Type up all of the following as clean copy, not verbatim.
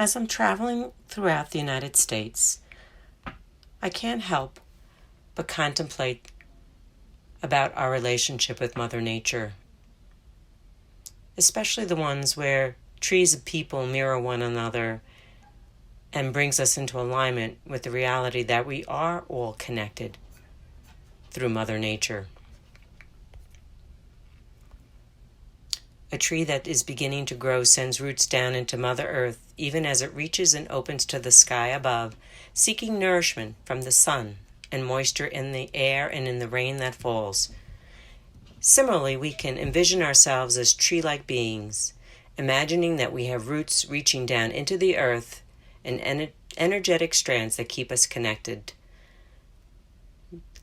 As I'm traveling throughout the United States, I can't help but contemplate about our relationship with Mother Nature, especially the ones where trees and people mirror one another and brings us into alignment with the reality that we are all connected through Mother Nature. A tree that is beginning to grow sends roots down into Mother Earth, even as it reaches and opens to the sky above, seeking nourishment from the sun and moisture in the air and in the rain that falls. Similarly, we can envision ourselves as tree-like beings, imagining that we have roots reaching down into the earth and energetic strands that keep us connected,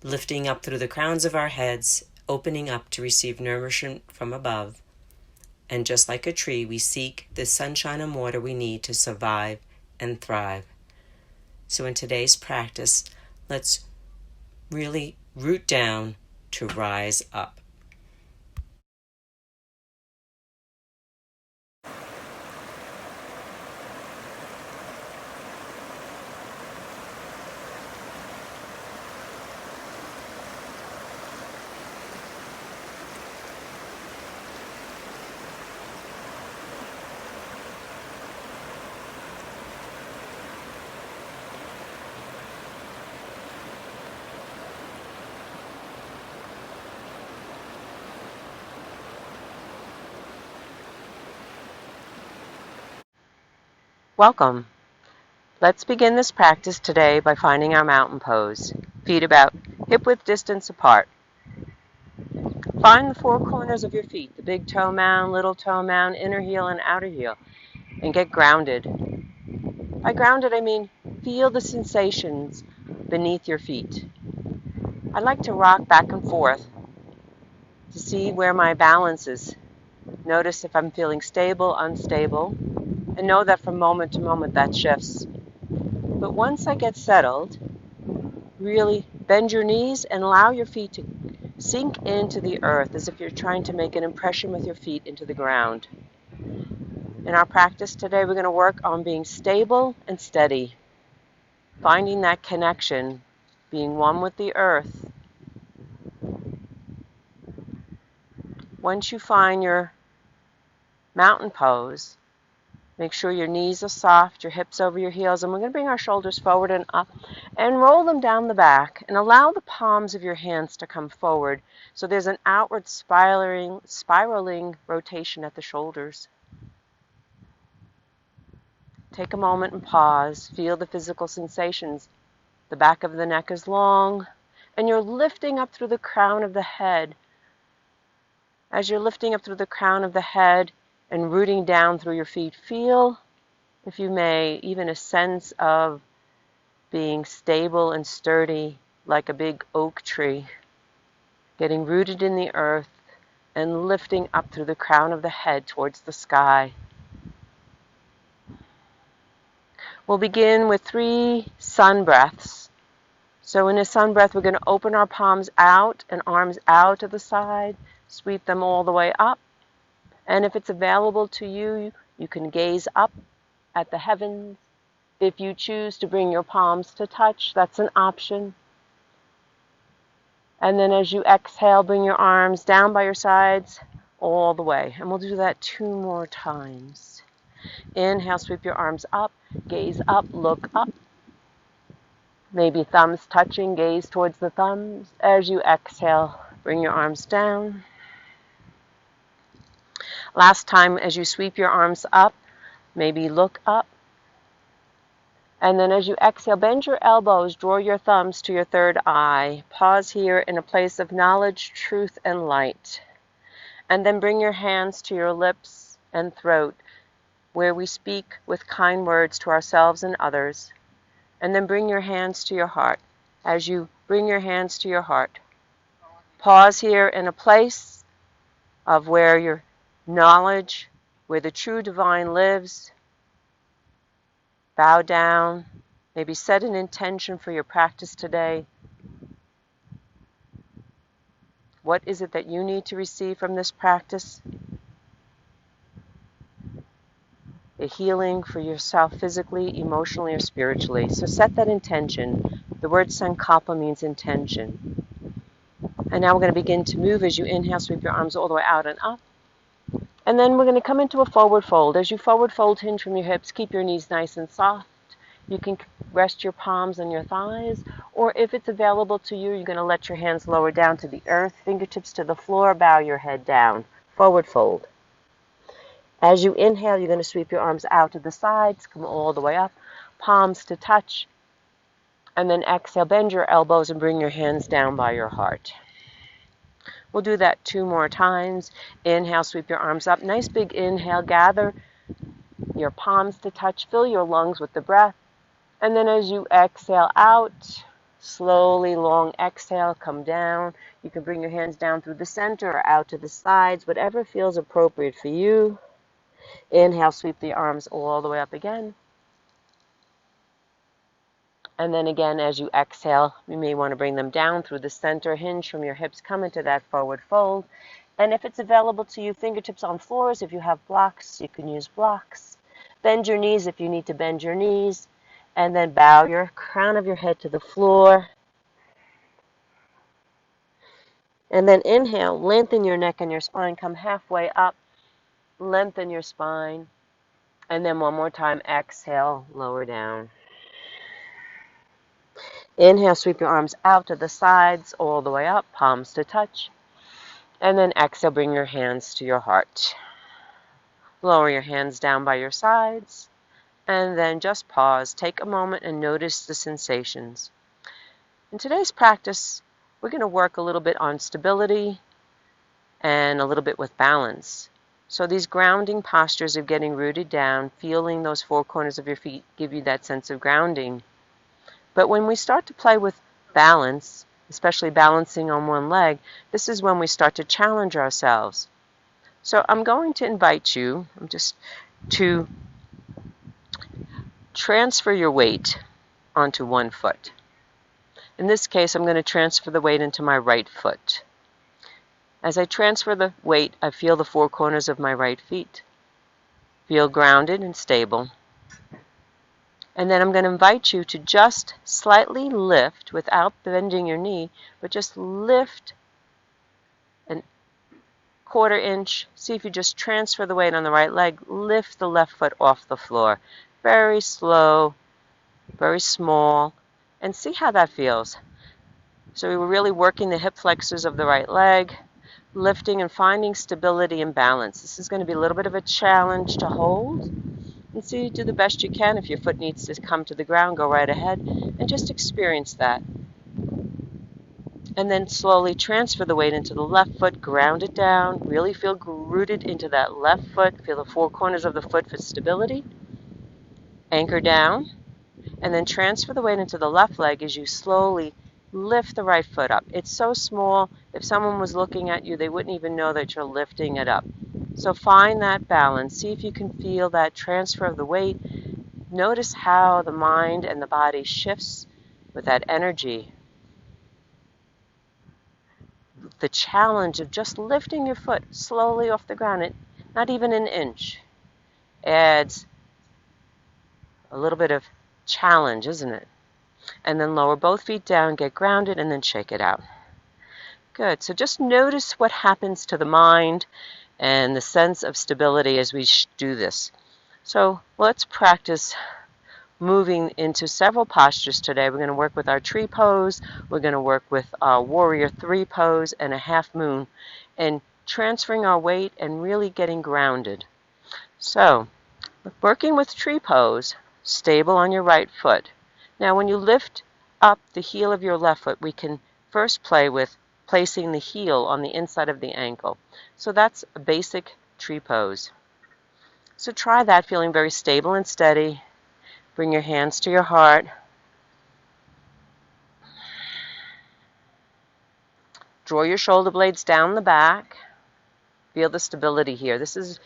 lifting up through the crowns of our heads, opening up to receive nourishment from above. And just like a tree, we seek the sunshine and water we need to survive and thrive. So in today's practice, let's really root down to rise up. Welcome. Let's begin this practice today by finding our mountain pose. Feet about hip-width distance apart. Find the four corners of your feet, the big toe mound, little toe mound, inner heel and outer heel, and get grounded. By grounded, I mean feel the sensations beneath your feet. I like to rock back and forth to see where my balance is. Notice if I'm feeling stable, unstable, and know that from moment to moment that shifts. But once I get settled, really bend your knees and allow your feet to sink into the earth as if you're trying to make an impression with your feet into the ground. In our practice today, we're going to work on being stable and steady, finding that connection, being one with the earth. Once you find your mountain pose, make sure your knees are soft, your hips over your heels, and we're going to bring our shoulders forward and up and roll them down the back and allow the palms of your hands to come forward so there's an outward spiraling rotation at the shoulders. Take a moment and pause. Feel the physical sensations. The back of the neck is long, and you're lifting up through the crown of the head. As you're lifting up through the crown of the head and rooting down through your feet, feel, if you may, even a sense of being stable and sturdy like a big oak tree, getting rooted in the earth and lifting up through the crown of the head towards the sky. We'll begin with 3 sun breaths. So in a sun breath, we're going to open our palms out and arms out to the side, sweep them all the way up. And if it's available to you, you can gaze up at the heavens. If you choose to bring your palms to touch, that's an option. And then as you exhale, bring your arms down by your sides all the way. And we'll do that 2 more times. Inhale, sweep your arms up, gaze up, look up. Maybe thumbs touching, gaze towards the thumbs. As you exhale, bring your arms down. Last time, as you sweep your arms up, maybe look up. And then as you exhale, bend your elbows, draw your thumbs to your third eye. Pause here in a place of knowledge, truth, and light. And then bring your hands to your lips and throat, where we speak with kind words to ourselves and others. And then bring your hands to your heart. As you bring your hands to your heart, pause here in a place of where your knowledge, where the true divine lives. Bow down. Maybe set an intention for your practice today. What is it that you need to receive from this practice? a healing for yourself physically, emotionally, or spiritually. So set that intention. The word sankalpa means intention. And now we're going to begin to move. As you inhale, sweep your arms all the way out and up. And then we're going to come into a forward fold. As you forward fold, hinge from your hips, keep your knees nice and soft. You can rest your palms on your thighs, or if it's available to you, you're going to let your hands lower down to the earth, fingertips to the floor, bow your head down. Forward fold. As you inhale, you're going to sweep your arms out to the sides, come all the way up, palms to touch, and then exhale, bend your elbows and bring your hands down by your heart. We'll do that 2 more times. Inhale, sweep your arms up. Nice big inhale, gather your palms to touch, fill your lungs with the breath. And then as you exhale out, slowly, long exhale, come down. You can bring your hands down through the center or out to the sides, whatever feels appropriate for you. Inhale, sweep the arms all the way up again. And then again, as you exhale, you may want to bring them down through the center, hinge from your hips, come into that forward fold. And if it's available to you, fingertips on floors. If you have blocks, you can use blocks. Bend your knees if you need to bend your knees. And then bow your crown of your head to the floor. And then inhale, lengthen your neck and your spine, come halfway up, lengthen your spine. And then one more time, exhale, lower down. Inhale, sweep your arms out to the sides, all the way up, palms to touch. And then exhale, bring your hands to your heart. Lower your hands down by your sides. And then just pause, take a moment and notice the sensations. In today's practice, we're going to work a little bit on stability and a little bit with balance. So these grounding postures of getting rooted down, feeling those 4 corners of your feet give you that sense of grounding. But when we start to play with balance, especially balancing on one leg, this is when we start to challenge ourselves. So I'm going to invite you to transfer your weight onto one foot. In this case, I'm going to transfer the weight into my right foot. As I transfer the weight, I feel the 4 corners of my right feet. Feel grounded and stable. And then I'm going to invite you to just slightly lift without bending your knee, but just lift a 1/4 inch. See if you just transfer the weight on the right leg, lift the left foot off the floor. Very slow, very small, and see how that feels. So we were really working the hip flexors of the right leg, lifting and finding stability and balance. This is going to be a little bit of a challenge to hold. And so you do the best you can. If your foot needs to come to the ground, go right ahead and just experience that. And then slowly transfer the weight into the left foot, ground it down, really feel rooted into that left foot, feel the 4 corners of the foot for stability. Anchor down, and then transfer the weight into the left leg as you slowly lift the right foot up. It's so small, if someone was looking at you, they wouldn't even know that you're lifting it up. So find that balance. See if you can feel that transfer of the weight. Notice how the mind and the body shifts with that energy. The challenge of just lifting your foot slowly off the ground, not even an inch, adds a little bit of challenge, isn't it? And then lower both feet down, get grounded, and then shake it out. Good. So just notice what happens to the mind and the sense of stability as we do this. So let's practice moving into several postures today. We're going to work with our tree pose. We're going to work with our warrior 3 pose and a half moon, and transferring our weight and really getting grounded. So working with tree pose, stable on your right foot. Now when you lift up the heel of your left foot, we can first play with placing the heel on the inside of the ankle. So that's a basic tree pose. So try that, feeling very stable and steady. Bring your hands to your heart. Draw your shoulder blades down the back. Feel the stability here. This is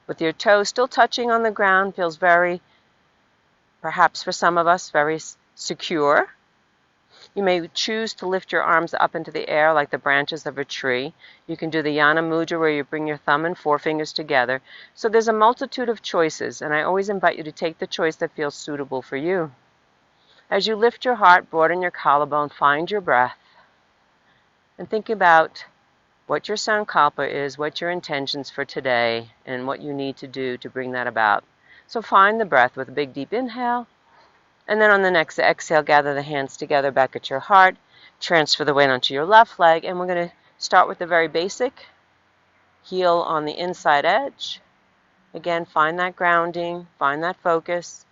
with your toes still touching on the ground, feels very, perhaps for some of us, very secure. You may choose to lift your arms up into the air like the branches of a tree. You can do the Yana Mudra where you bring your thumb and forefingers together. So there's a multitude of choices, and I always invite you to take the choice that feels suitable for you. As you lift your heart, broaden your collarbone, find your breath, and think about what your sankalpa is, what your intentions for today, and what you need to do to bring that about. So find the breath with a big deep inhale, and then on the next exhale, gather the hands together back at your heart, transfer the weight onto your left leg, and we're going to start with the very basic, heel on the inside edge. Again, find that grounding, find that focus,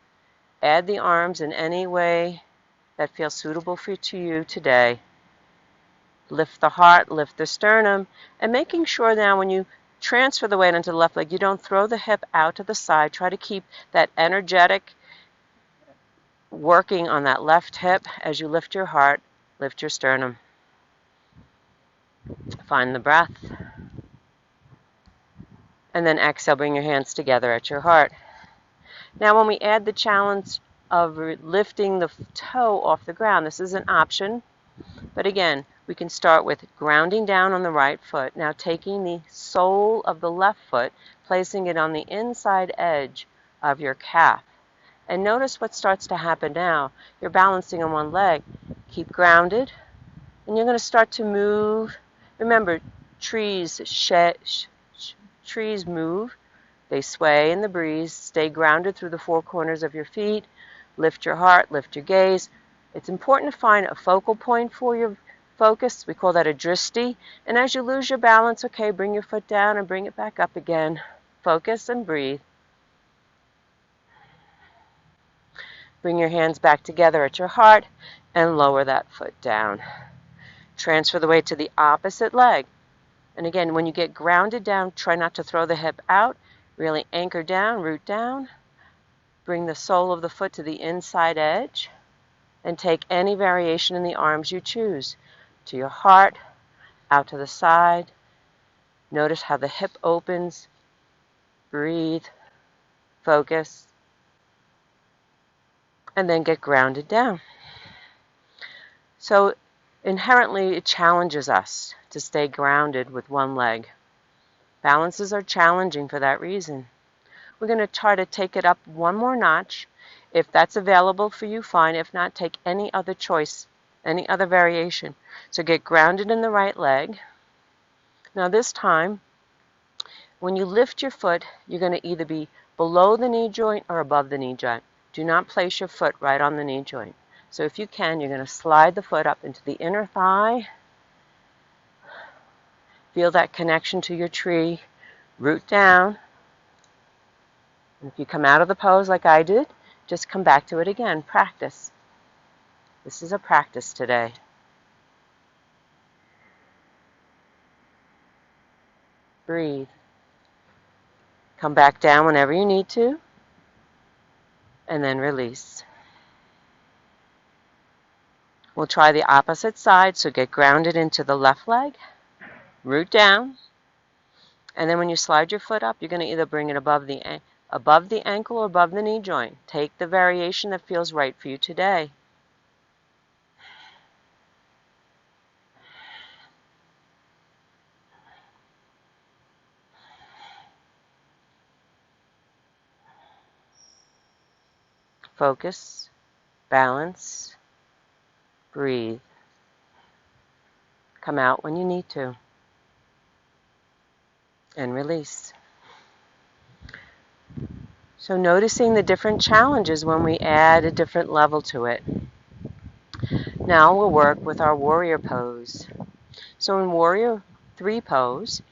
add the arms in any way that feels suitable to you today. Lift the heart, lift the sternum, and making sure now when you transfer the weight onto the left leg, you don't throw the hip out to the side. Try to keep that energetic working on that left hip as you lift your heart, lift your sternum. Find the breath. And then exhale, bring your hands together at your heart. Now when we add the challenge of lifting the toe off the ground, this is an option. But again, we can start with grounding down on the right foot. Now taking the sole of the left foot, placing it on the inside edge of your calf. And notice what starts to happen now. You're balancing on one leg. Keep grounded, and you're going to start to move. Remember, trees move. They sway in the breeze. Stay grounded through the four corners of your feet. Lift your heart, lift your gaze. It's important to find a focal point for your focus. We call that a drishti. And as you lose your balance, okay, bring your foot down and bring it back up again. Focus and breathe. Bring your hands back together at your heart and lower that foot down. Transfer the weight to the opposite leg. And again, when you get grounded down, try not to throw the hip out. Really anchor down, root down. Bring the sole of the foot to the inside edge. And take any variation in the arms you choose. To your heart, out to the side. Notice how the hip opens. Breathe. Focus. And then get grounded down. So inherently, it challenges us to stay grounded with one leg. Balances are challenging for that reason. We're going to try to take it up one more notch. If that's available for you, fine. If not, take any other choice, any other variation. So get grounded in the right leg. Now this time, when you lift your foot, you're going to either be below the knee joint or above the knee joint. Do not place your foot right on the knee joint. So if you can, you're going to slide the foot up into the inner thigh. Feel that connection to your tree. Root down. And if you come out of the pose like I did, just come back to it again. Practice. This is a practice today. Breathe. Come back down whenever you need to. And then release. We'll try the opposite side, so get grounded into the left leg. Root down. And then when you slide your foot up, you're going to either bring it above the ankle or above the knee joint. Take the variation that feels right for you today. Focus, balance, breathe. Come out when you need to. And release. So noticing the different challenges when we add a different level to it. Now we'll work with our warrior pose. So in warrior 3 pose,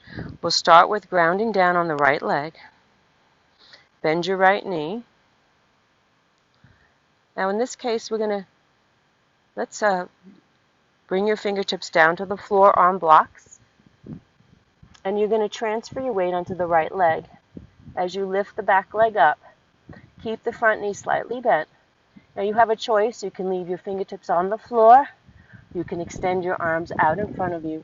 we'll start with grounding down on the right leg. Bend your right knee. Now in this case, let's bring your fingertips down to the floor, arm blocks. And you're going to transfer your weight onto the right leg. As you lift the back leg up, keep the front knee slightly bent. Now you have a choice. You can leave your fingertips on the floor. You can extend your arms out in front of you.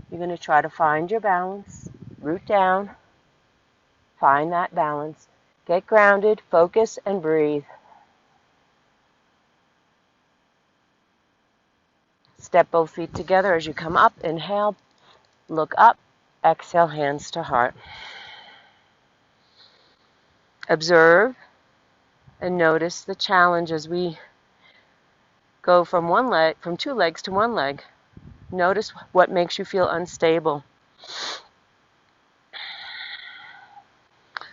You're going to try to find your balance. Root down. Find that balance. Get grounded, focus, and breathe. Step both feet together as you come up. Inhale, look up. Exhale, hands to heart. Observe and notice the challenge as we go from two legs to one leg. Notice what makes you feel unstable.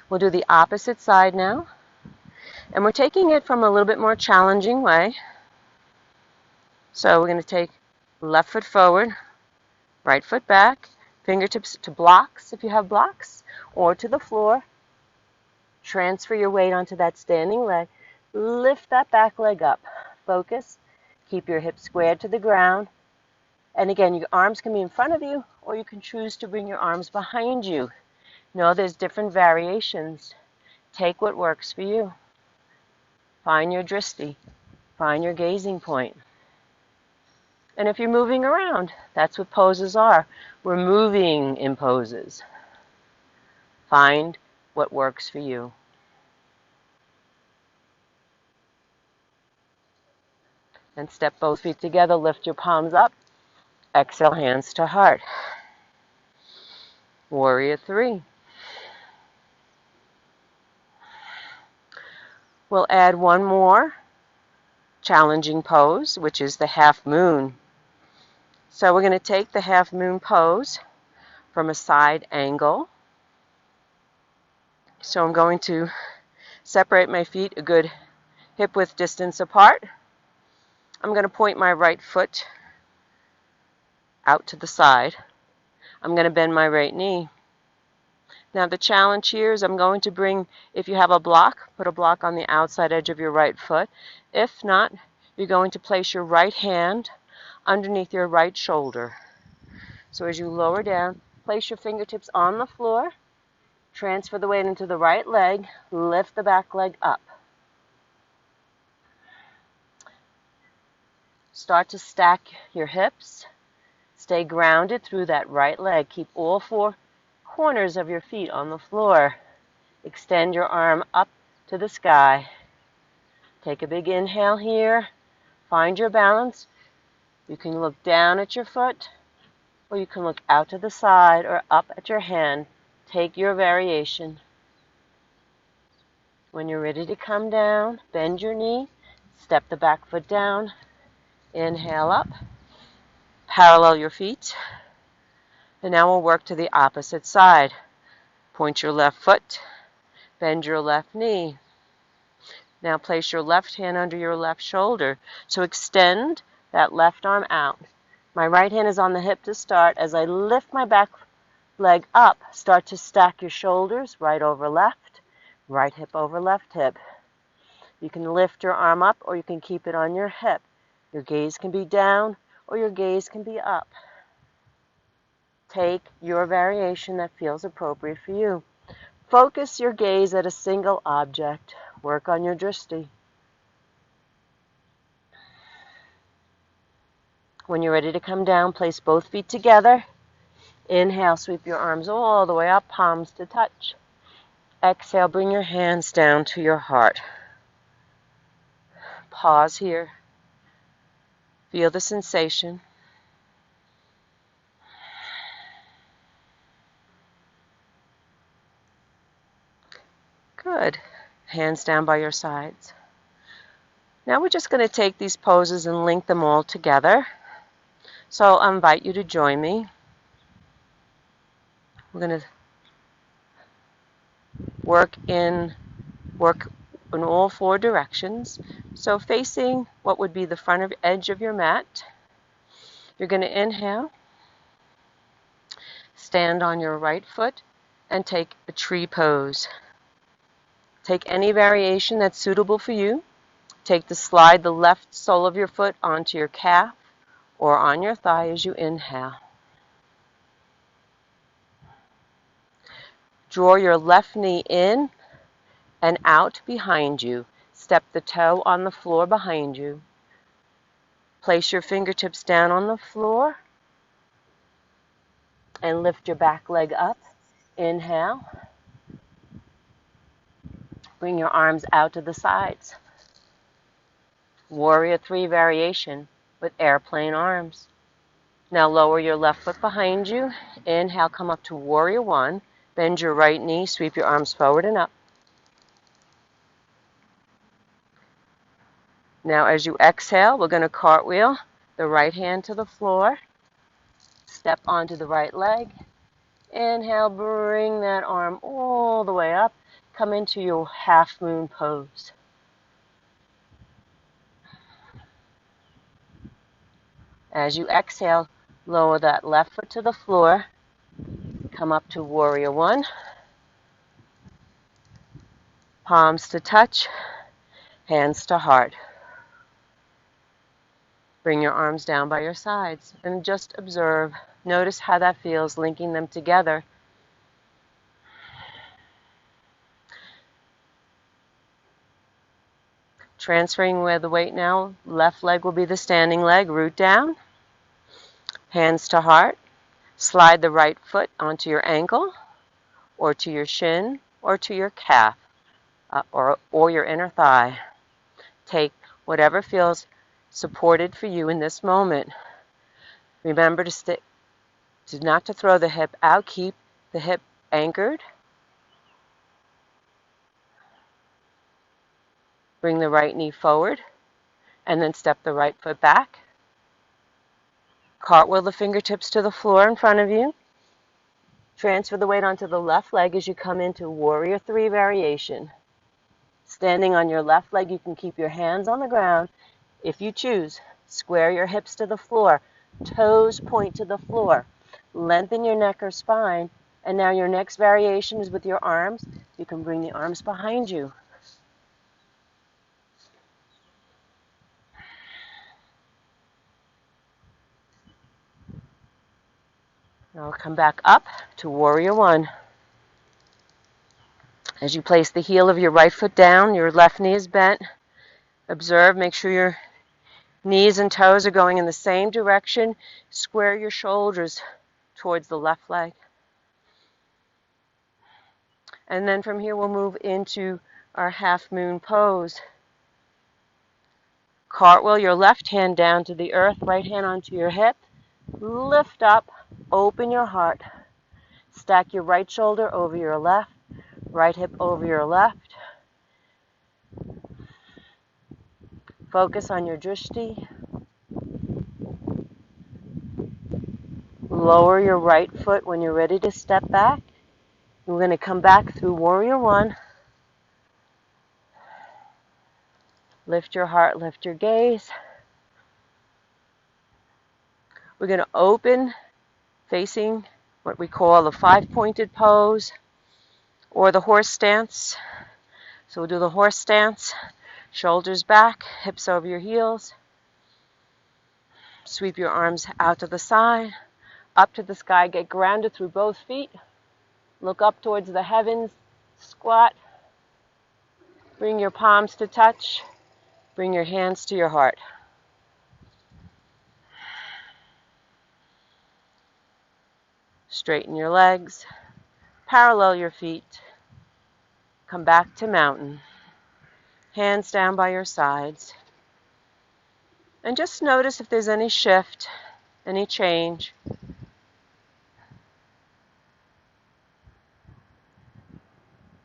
We'll do the opposite side now. And we're taking it from a little bit more challenging way. So we're going to take left foot forward, right foot back, fingertips to blocks if you have blocks, or to the floor. Transfer your weight onto that standing leg. Lift that back leg up. Focus. Keep your hips squared to the ground. And again, your arms can be in front of you, or you can choose to bring your arms behind you. Know there's different variations. Take what works for you. Find your drishti. Find your gazing point. And if you're moving around, that's what poses are. We're moving in poses. Find what works for you. And step both feet together, lift your palms up. Exhale, hands to heart. Warrior three. We'll add one more challenging pose, which is the half moon. So we're going to take the half moon pose from a side angle. So I'm going to separate my feet a good hip width distance apart. I'm going to point my right foot out to the side. I'm going to bend my right knee. Now the challenge here is I'm going to bring, if you have a block, put a block on the outside edge of your right foot. If not, you're going to place your right hand underneath your right shoulder. So as you lower down, place your fingertips on the floor, transfer the weight into the right leg, lift the back leg up. Start to stack your hips. Stay grounded through that right leg. Keep all four corners of your feet on the floor. Extend your arm up to the sky. Take a big inhale here. Find your balance. You can look down at your foot, or you can look out to the side or up at your hand. Take your variation. When you're ready to come down, bend your knee, step the back foot down, inhale up, parallel your feet, and now we'll work to the opposite side. Point your left foot, bend your left knee. Now place your left hand under your left shoulder. So extend that left arm out. My right hand is on the hip to start. As I lift my back leg up, start to stack your shoulders, right over left, right hip over left hip. You can lift your arm up or you can keep it on your hip. Your gaze can be down or your gaze can be up. Take your variation that feels appropriate for you. Focus your gaze at a single object. Work on your drishti. When you're ready to come down, place both feet together. Inhale, sweep your arms all the way up, palms to touch. Exhale, bring your hands down to your heart. Pause here. Feel the sensation. Good. Hands down by your sides. Now we're just going to take these poses and link them all together. So I'll invite you to join me. We're going to work in all four directions. So facing what would be the front edge of your mat, you're going to inhale, stand on your right foot, and take a tree pose. Take any variation that's suitable for you. Slide the left sole of your foot onto your calf or on your thigh as you inhale. Draw your left knee in and out behind you. Step the toe on the floor behind you. Place your fingertips down on the floor and lift your back leg up. Inhale. Bring your arms out to the sides. Warrior three variation. with airplane arms. Now lower your left foot behind you. Inhale, come up to warrior one. Bend your right knee, sweep your arms forward and up. Now as you exhale, we're going to cartwheel the right hand to the floor. Step onto the right leg. Inhale, bring that arm all the way up. Come into your half moon pose. As you exhale, lower that left foot to the floor. Come up to warrior one. Palms to touch, hands to heart. Bring your arms down by your sides and just observe. Notice how that feels, linking them together. Transferring where the weight now, left leg will be the standing leg, root down, hands to heart. Slide the right foot onto your ankle or to your shin or to your calf or your inner thigh. Take whatever feels supported for you in this moment. Remember not to throw the hip out. Keep the hip anchored. Bring the right knee forward and then step the right foot back. Cartwheel the fingertips to the floor in front of you. Transfer the weight onto the left leg as you come into warrior three variation. Standing on your left leg, you can keep your hands on the ground. If you choose, square your hips to the floor. Toes point to the floor. Lengthen your neck or spine. And now your next variation is with your arms. You can bring the arms behind you. Now we'll come back up to warrior one. As you place the heel of your right foot down, your left knee is bent. Observe, make sure your knees and toes are going in the same direction. Square your shoulders towards the left leg. And then from here we'll move into our half moon pose. Cartwheel your left hand down to the earth, right hand onto your hip. Lift up, open your heart. Stack your right shoulder over your left, right hip over your left. Focus on your drishti. Lower your right foot when you're ready to step back. We're going to come back through warrior one. Lift your heart, lift your gaze. We're going to open facing what we call the five-pointed pose or the horse stance. So we'll do the horse stance. Shoulders back, hips over your heels. Sweep your arms out to the side, up to the sky. Get grounded through both feet. Look up towards the heavens. Squat. Bring your palms to touch. Bring your hands to your heart. Straighten your legs. Parallel your feet. Come back to mountain. Hands down by your sides. And just notice if there's any shift, any change.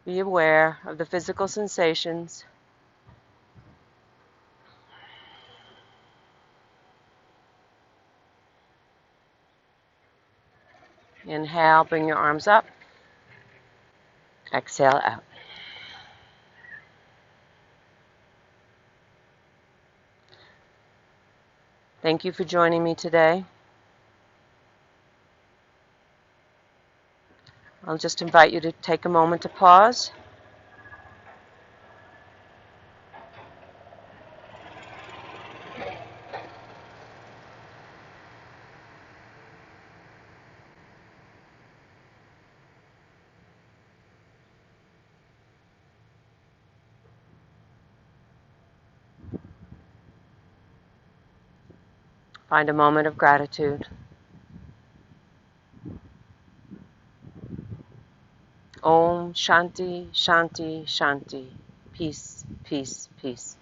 Be aware of the physical sensations. Inhale, bring your arms up. Exhale out. Thank you for joining me today. I'll just invite you to take a moment to pause. Find a moment of gratitude. Om Shanti, Shanti, Shanti. Peace, peace, peace.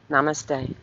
Namaste.